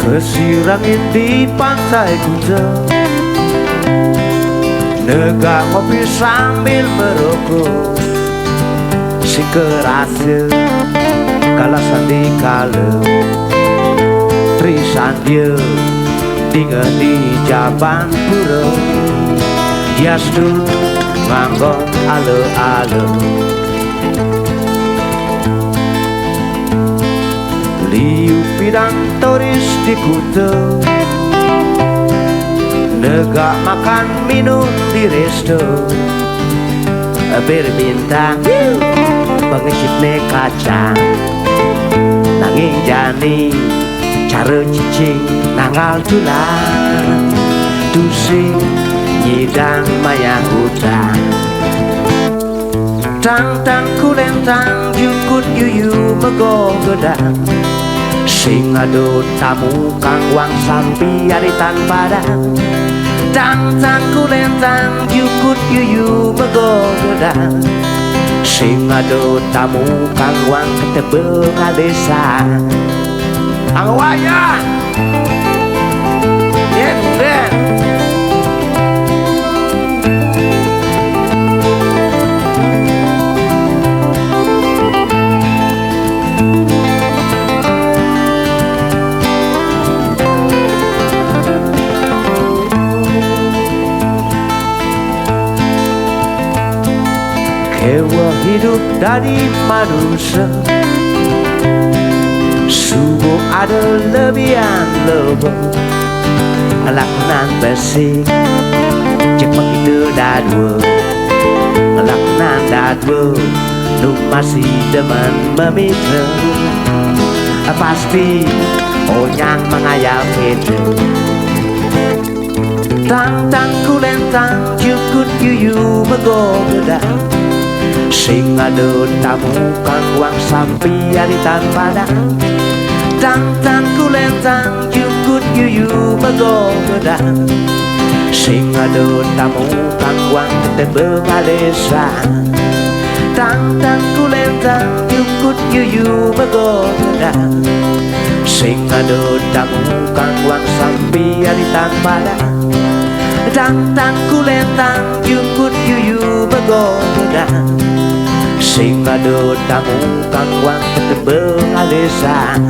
Kesirangin di pantai Kuta, negak kopi sambil merokok. Si kerasa kalasan di kala Trisan dia tinggal di Jaban Pura. Dia sedut nganggo ale-ale liu pidang turis di Kuta, negak makan minum di resto, berbintang pengecip ne kacang, nanging jani cara cicing nanggal tulang, tusing nyidang maya hutang. Tang-tang kulentang jukut yuyu mego gedang, sing ado tamu kang wang sampi aritan padang. Tang-tang kulentang jukut yuyu mego gedang, sing ado tamu kang wang ketebe ngadesa. Angwaya yen den hewa hidup dari manusia, subuh ada lebihan lebih lakunan bersih, cek begitu dah dua lakunan dah dua, nu masih demen memitra, pasti onyang mengayal itu. Tang-tang kulentang jukut yuyu mego gedang, sing ado tamu kang wang sampi aritan padang. Tang-tang kulentang jukut yuyu mego gedang, sing ado tamu kang wang ketebe ngadesa. Tang-tang kulentang jukut yuyu mego gedang, sing ado tamu kang wang sampi aritan padang. Tang-tang kulentang jukut yuyu mego gedang, sing ado tamu kang wang ketebe ngadesa.